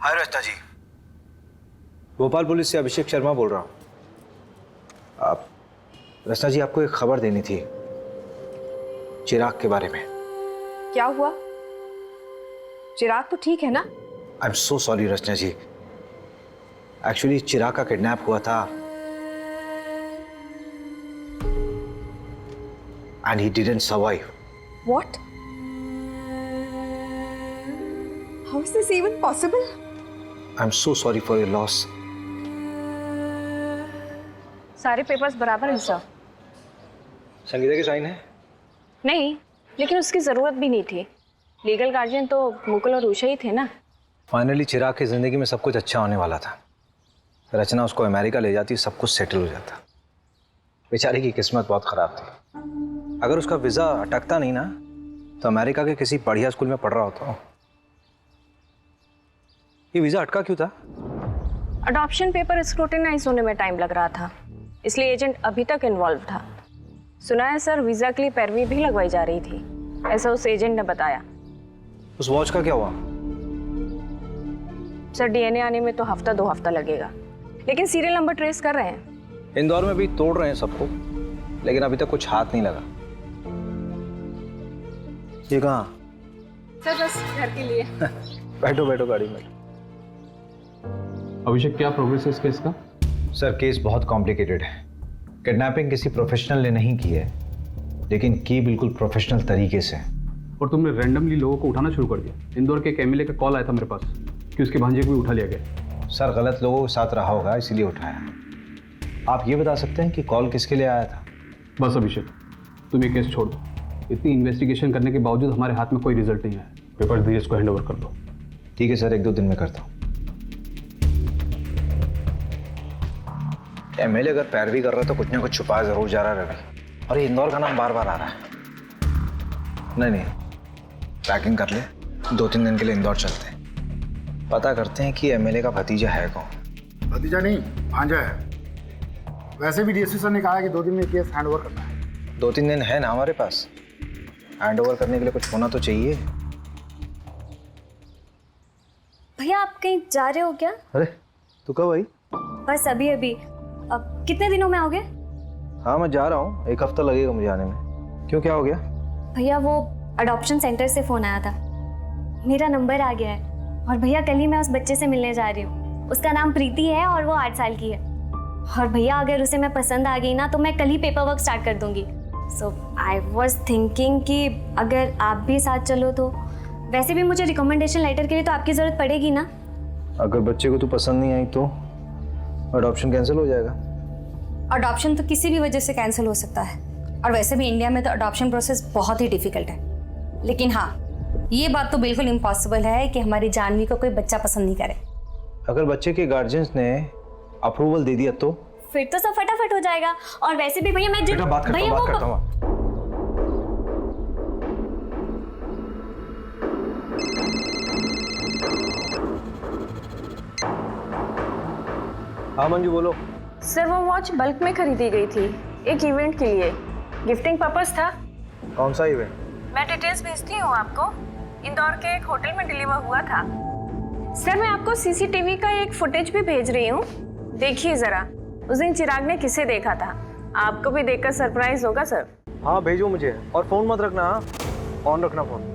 हाय रचना जी, भोपाल पुलिस से अभिषेक शर्मा बोल रहा हूं। आप रचना जी, आपको एक खबर देनी थी चिराग के बारे में। क्या हुआ? चिराग तो ठीक है ना? I am so sorry Rachna ji, actually Chirag का किडनैप हुआ था and he didn't survive. What? How is this even possible? I am so sorry for your loss. सारे पेपर्स बराबर हैं सर। संगीता के साइन है? नहीं, लेकिन उसकी ज़रूरत भी नहीं थी। लीगल गार्जियन तो मुकुल और उषा ही थे ना। फाइनली चिराग की जिंदगी में सब कुछ अच्छा होने वाला था। रचना उसको अमेरिका ले जाती, सब कुछ सेटल हो जाता। बेचारी की किस्मत बहुत खराब थी। अगर उसका वीजा अटकता नहीं ना, तो अमेरिका के किसी बढ़िया स्कूल में पढ़ रहा होता। ये वीजा अटका क्यों था? अडॉप्शन पेपर स्क्रूटिनाइज होने में टाइम लग रहा था, इसलिए एजेंट अभी तक इन्वॉल्व था। सुना है सर, वीजा के लिए पैरवी भी लगवाई जा रही थी, ऐसा उस एजेंट ने बताया। उस वॉच का क्या हुआ? सर डीएनए आने में तो हफ्ता 2 हफ्ता लगेगा, लेकिन सीरियल नंबर ट्रेस कर रहे हैं। इंदौर में भी तोड़ रहे हैं सबको, लेकिन अभी तक कुछ हाथ नहीं लगा। ये कहाँ? सर बस घर के लिए। बैठो बैठो गाड़ी में। अभिषेक, क्या प्रोग्रेस है इस केस का? सर केस बहुत कॉम्प्लिकेटेड है। किडनैपिंग किसी प्रोफेशनल ने नहीं की है, लेकिन की बिल्कुल प्रोफेशनल तरीके से। और तुमने रैंडमली लोगों को उठाना शुरू कर दिया। इंदौर के एक एमएलए का कॉल आया था मेरे पास कि उसके भांजे को भी उठा लिया गया। सर गलत लोगों के साथ रहा होगा, इसीलिए उठाया। आप ये बता सकते हैं कि कॉल किसके लिए आया था? बस अभिषेक, तुम ये केस छोड़ दो। इतनी इन्वेस्टिगेशन करने के बावजूद हमारे हाथ में कोई रिजल्ट नहीं आया। पेपर धीरज को हैंड ओवर कर दो। ठीक है सर, 1-2 दिन में करता हूँ। एमएलए अगर पैरवी कर रहा है तो कुछ ना कुछ छुपा जरूर जा रहा है रवि। और ये इंदौर का नाम बार बार आ रहा है। नहीं, पैकिंग कर ले, 2-3 दिन के लिए इंदौर चलते हैं। पता करते हैं कि एमएलए का भतीजा है कौन। भतीजा नहीं, भांजा है। वैसे भी डीएसपी सर ने कहा है कि 2 दिन में केस हैंड ओवर करना है। 2-3 दिन है ना हमारे पास, हैंड ओवर करने के लिए कुछ होना तो चाहिए। भैया आप कहीं जा रहे हो क्या? अरे तू कब आई? बस अभी अभी। अब कितने दिनों में आओगे? हाँ मैं जा रहा हूँ, 1 हफ्ता लगेगा मुझे आने में। क्यों, क्या हो गया? भैया वो अडॉप्शन सेंटर से फ़ोन आया था, मेरा नंबर आ गया है और भैया कल ही मैं उस बच्चे से मिलने जा रही हूँ। उसका नाम प्रीति है और वो 8 साल की है। और भैया अगर उसे मैं पसंद आ गई ना तो मैं कल ही पेपर वर्क स्टार्ट कर दूँगी। सो आई वॉज थिंकिंग कि अगर आप भी साथ चलो तो। वैसे भी मुझे रिकमेंडेशन लेटर के लिए तो आपकी ज़रूरत पड़ेगी ना। अगर बच्चे को तू पसंद नहीं आई तो अडॉप्शन कैंसिल हो जाएगा। अडॉप्शन तो किसी भी वजह से कैंसिल हो सकता है, और वैसे भी इंडिया में तो अडॉप्शन प्रोसेस बहुत ही डिफिकल्ट है। लेकिन हाँ, ये बात तो बिल्कुल इम्पॉसिबल है कि हमारी जानवी को कोई बच्चा पसंद नहीं करे। अगर बच्चे के गार्जियंस ने अप्रूवल दे दिया तो फिर तो सब फटाफट हो जाएगा। और वैसे भी भैया मैं बेटा बात करता हूँ। हाँ मंजू बोलो। सर वो वॉच बल्क में खरीदी गई थी एक इवेंट के लिए, गिफ्टिंग पर्पस था। कौन सा इवेंट? मैं डिटेल्स भेजती हूँ आपको। इंदौर के एक होटल में डिलीवर हुआ था। सर मैं आपको सीसीटीवी का एक फुटेज भी भेज रही हूँ, देखिए जरा। उस दिन चिराग ने किसे देखा था, आपको भी देखकर सरप्राइज होगा सर। हाँ भेजो मुझे, और फोन मत रखना, ऑन रखना फोन।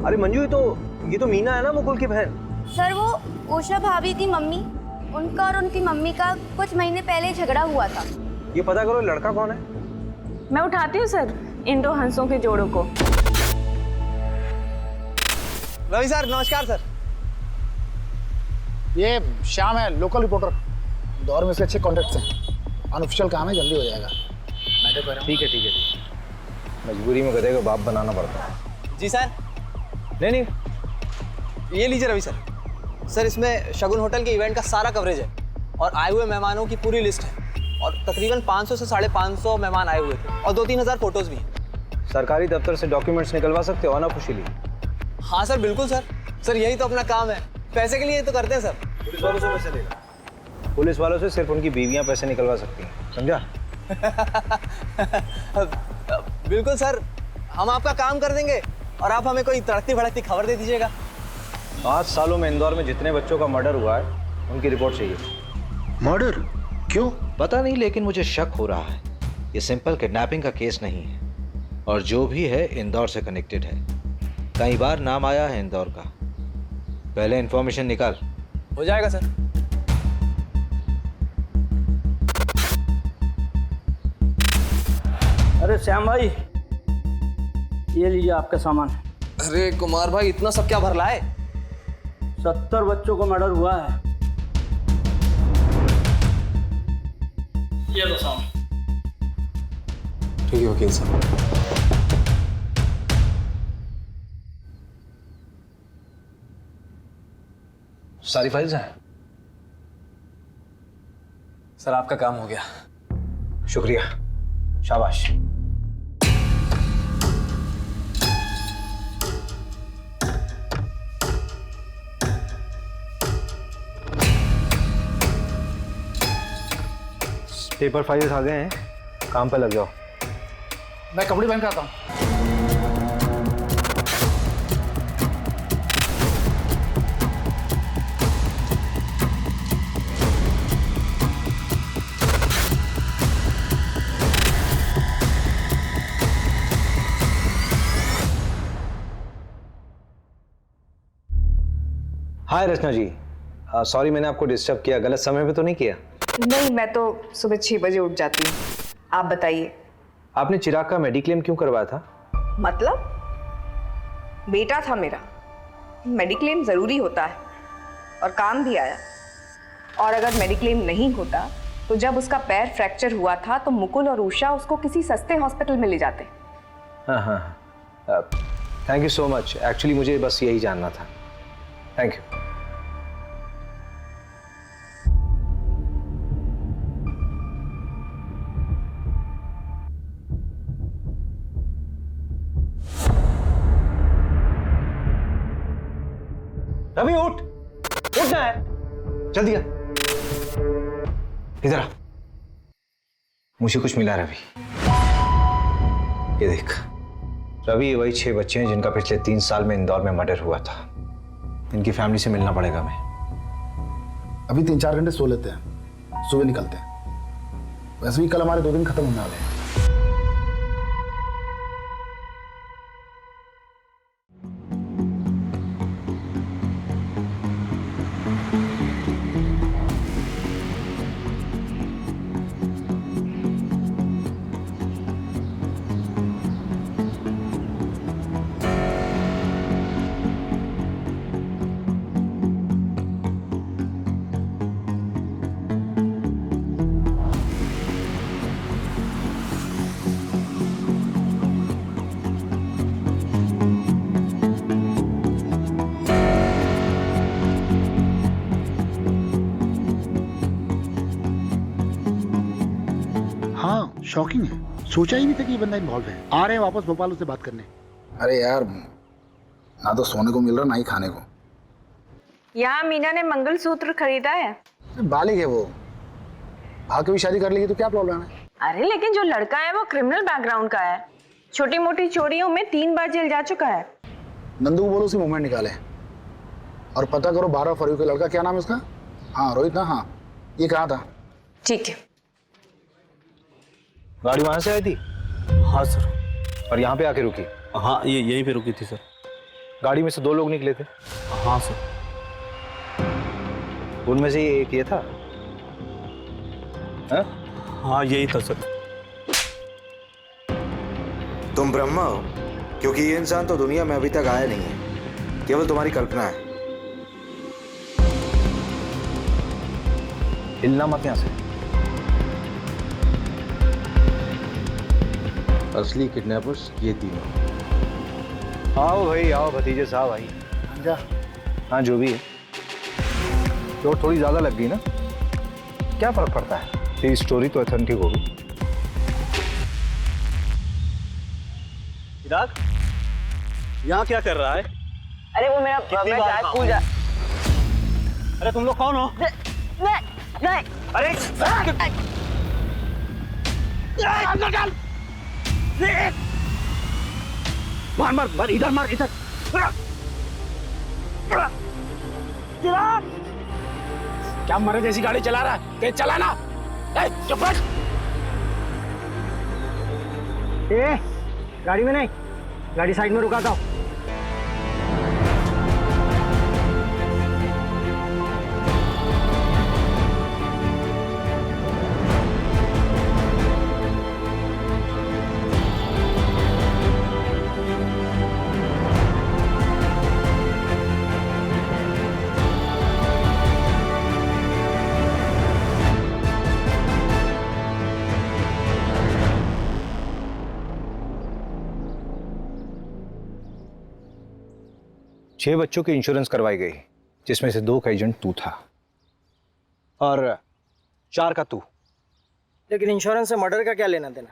अरे मंजू ये तो मीना है ना, मुकुल की बहन। सर वो उषा भाभी की मम्मी, उनका और उनकी मम्मी का कुछ महीने पहले झगड़ा हुआ था। ये पता करो लड़का कौन है। मैं उठाती हूँ सर इन दो हंसों के जोड़ों को। रवि सर नमस्कार सर। ये श्याम है, लोकल रिपोर्टर। दौर में से अच्छे कॉन्टेक्ट्स हैं। अनऑफिशियल काम है, जल्दी हो जाएगा। मैं तो कह रहा हूँ। ठीक है। मजबूरी में गधे को बाप बनाना पड़ता है। जी सर। नहीं ये लीजिए रवि सर। सर इसमें शगुन होटल के इवेंट का सारा कवरेज है और आए हुए मेहमानों की पूरी लिस्ट है और तकरीबन 500 से 550 मेहमान आए हुए थे और 2-3 हज़ार फोटोज भी हैं। सरकारी दफ्तर से डॉक्यूमेंट्स निकलवा सकते हो अनऑफिशियली? हाँ सर बिल्कुल सर। सर यही तो अपना काम है, पैसे के लिए तो करते हैं सर। पुलिस वालों से पैसे लेगा? पुलिस वालों से सिर्फ उनकी बीवियां पैसे निकलवा सकती हैं, समझा? बिल्कुल सर, हम आपका काम कर देंगे और आप हमें कोई तड़कती भड़कती खबर दे दीजिएगा। 5 सालों में इंदौर में जितने बच्चों का मर्डर हुआ है उनकी रिपोर्ट चाहिए। मर्डर? क्यों? पता नहीं, लेकिन मुझे शक हो रहा है ये सिंपल किडनैपिंग का केस नहीं है और जो भी है इंदौर से कनेक्टेड है। कई बार नाम आया है इंदौर का। पहले इंफॉर्मेशन निकाल। हो जाएगा सर। अरे श्याम भाई, ये लीजिए आपका सामान। अरे कुमार भाई, इतना सब क्या भर लाए? 70 बच्चों को मर्डर हुआ है। ये लो सामान। ठीक है वकील साहब। सारी फाइल्स हैं? सर आपका काम हो गया। शुक्रिया, शाबाश। पेपर फाइल्स आ गए हैं, काम पे लग जाओ। मैं कपड़े पहन के आता हूँ। हाय रचना जी, सॉरी मैंने आपको डिस्टर्ब किया। गलत समय पे तो नहीं किया? नहीं, मैं तो सुबह 6 बजे उठ जाती हूँ। आप बताइए। आपने चिराग का मेडिक्लेम क्यों करवाया था? मतलब बेटा था मेरा, मेडिक्लेम ज़रूरी होता है और काम भी आया। और अगर मेडिक्लेम नहीं होता तो जब उसका पैर फ्रैक्चर हुआ था तो मुकुल और उषा उसको किसी सस्ते हॉस्पिटल में ले जाते। हाँ, thank you so much. Actually मुझे बस यही जानना था। Thank you. रवि उठना है, जल्दी आ। इधर आ, मुझे कुछ मिला रवि। ये देख रवि, वही 6 बच्चे हैं जिनका पिछले 3 साल में इंदौर में मर्डर हुआ था। इनकी फैमिली से मिलना पड़ेगा मैं। अभी 3-4 घंटे सो लेते हैं, सुबह निकलते हैं। वैसे भी कल हमारे 2 दिन खत्म होने वाले हैं। हाँ शॉकिंग है, सोचा ही नहीं था कि ये बंदा इन्वॉल्व है। आ रहे हैं वापस भोपाल उससे बात करने। अरे यार, ना तो सोने को मिल रहा ना ही खाने को। यहाँ मीना ने मंगलसूत्र खरीदा है। बालिग है वो, भाग भी शादी कर लेगी तो क्या प्रॉब्लम है? अरे लेकिन जो लड़का है वो क्रिमिनल बैकग्राउंड का है, छोटी मोटी चोरियों में 3 बार जेल जा चुका है। नंदू को बोलो उसकी मूवमेंट निकाले और पता करो 12 फरवरी का लड़का, क्या नाम है उसका? हाँ रोहित ना, हाँ ये कहा था। ठीक है। गाड़ी वहां से आई थी? हाँ सर। और यहाँ पे आके रुकी? हाँ ये यहीं पे रुकी थी सर। गाड़ी में से 2 लोग निकले थे? हाँ सर। उनमें से एक ये था? हा? हाँ यही था सर। तुम ब्रह्मा हो, क्योंकि ये इंसान तो दुनिया में अभी तक आया नहीं है, केवल तुम्हारी कल्पना है। हिलना मत यहाँ से। असली किडनैपर्स ये तीनों। आओ भाई आओ, भतीजे साहब आई जा। हाँ जो भी है, चोट थोड़ी ज्यादा लग गई ना, क्या फर्क पड़ता है, तेरी स्टोरी तो ऑथेंटिक होगी। चिराग यहाँ क्या कर रहा है? अरे वो मेरा स्कूल जा। अरे तुम लोग कौन हो? नहीं। अरे मार मार मार, इधर मार, इधर। क्या मरे जैसी गाड़ी चला रहा है? तेज चलाना। चुप रह। गाड़ी में नहीं, गाड़ी साइड में रुका था। छह बच्चों की इंश्योरेंस करवाई गई, जिसमें से 2 का एजेंट तू था और 4 का तू। लेकिन इंश्योरेंस से मर्डर का क्या लेना देना?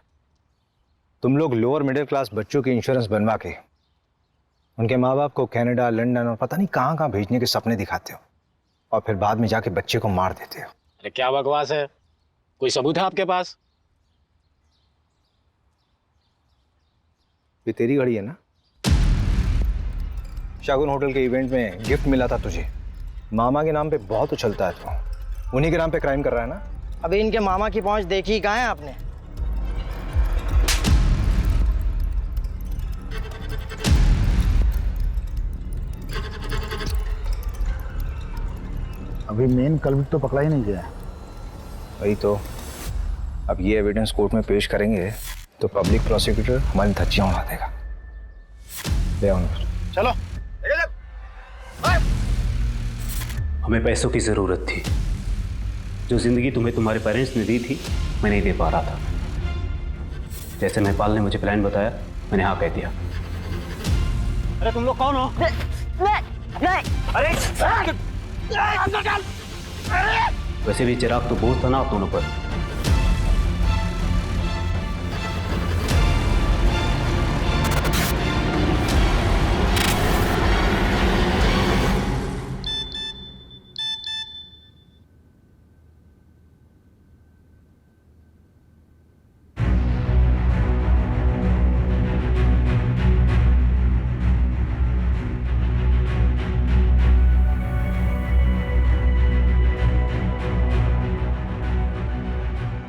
तुम लोग लोअर मिडिल क्लास बच्चों की इंश्योरेंस बनवा के उनके माँ बाप को कनाडा, लंदन और पता नहीं कहाँ कहाँ भेजने के सपने दिखाते हो और फिर बाद में जाके बच्चे को मार देते हो। अरे क्या बकवास है, कोई सबूत है आपके पास? ये तेरी घड़ी है ना? शगुन होटल के इवेंट में गिफ्ट मिला था तुझे, मामा के नाम पे बहुत उछलता है तू, उन्हीं के नाम पे क्राइम कर रहा है ना? अभी इनके मामा की पहुंच देखी कहाँ है आपने? अभी मेन कल्प्रिट तो पकड़ा ही नहीं गया। वही तो, अब ये एविडेंस कोर्ट में पेश करेंगे तो पब्लिक प्रोसिक्यूटर हमारी धज्जियां उड़ा देगा। ले आओ चलो। हमें पैसों की ज़रूरत थी, जो ज़िंदगी तुम्हें तुम्हारे पेरेंट्स ने दी थी मैं नहीं दे पा रहा था। जैसे महिपाल ने मुझे प्लान बताया, मैंने हाँ कह दिया। अरे तुम लोग कौन हो? अरे वैसे भी चिराग तो बोझ था ना आप दोनों पर।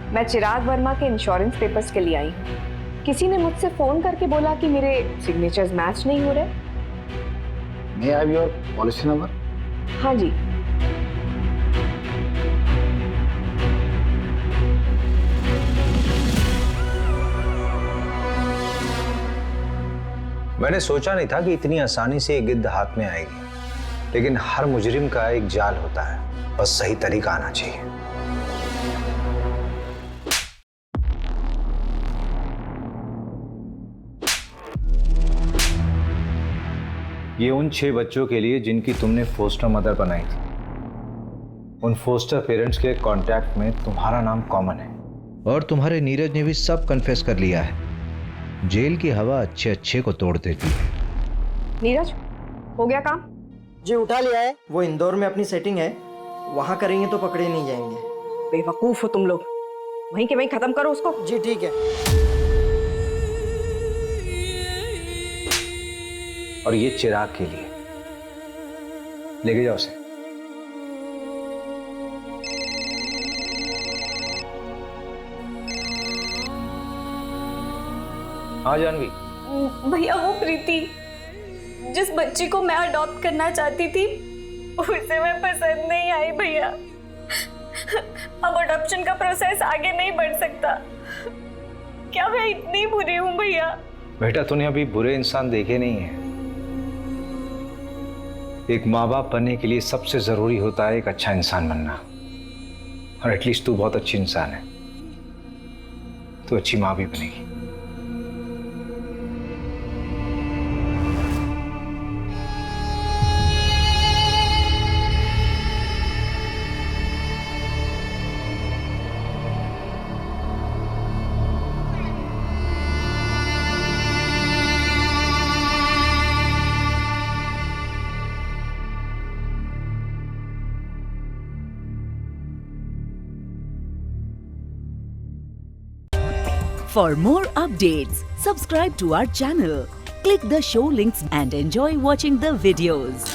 मैं चिराग वर्मा के इंश्योरेंस पेपर्स के लिए आई हूँ। किसी ने मुझसे फोन करके बोला कि मेरे सिग्नेचर्स मैच नहीं हो रहे। May I have your policy number? हाँ जी। मैंने सोचा नहीं था कि इतनी आसानी से एक गिद्ध हाथ में आएगी, लेकिन हर मुजरिम का एक जाल होता है, बस सही तरीका आना चाहिए। ये उन 6 बच्चों के लिए जिनकी तुमने फोस्टर मदर बनाई थी। उन फोस्टर पेरेंट्स के कांटेक्ट में तुम्हारा नाम कॉमन है और तुम्हारे नीरज ने भी सब कन्फेस कर लिया है। जेल की हवा अच्छे अच्छे को तोड़ देती है। नीरज, हो गया काम? जी उठा लिया है, वो इंदौर में अपनी सेटिंग है, वहाँ करेंगे तो पकड़े नहीं जाएंगे। बेवकूफ हो तुम लोग, वहीं के वहीं खत्म करो उसको। जी ठीक है। और ये चिराग के लिए लेके जाओ उसे। हाँ जानवी। भैया वो प्रीति जिस बच्ची को मैं अडॉप्ट करना चाहती थी उसे मैं पसंद नहीं आई भैया। अब अडॉप्शन का प्रोसेस आगे नहीं बढ़ सकता। क्या मैं इतनी बुरी हूँ भैया? बेटा तूने अभी बुरे इंसान देखे नहीं है। एक माँ बाप बनने के लिए सबसे जरूरी होता है एक अच्छा इंसान बनना, और एटलीस्ट तू बहुत अच्छी इंसान है, तू अच्छी माँ भी बनेगी। For more updates, subscribe to our channel, click the show links and enjoy watching the videos.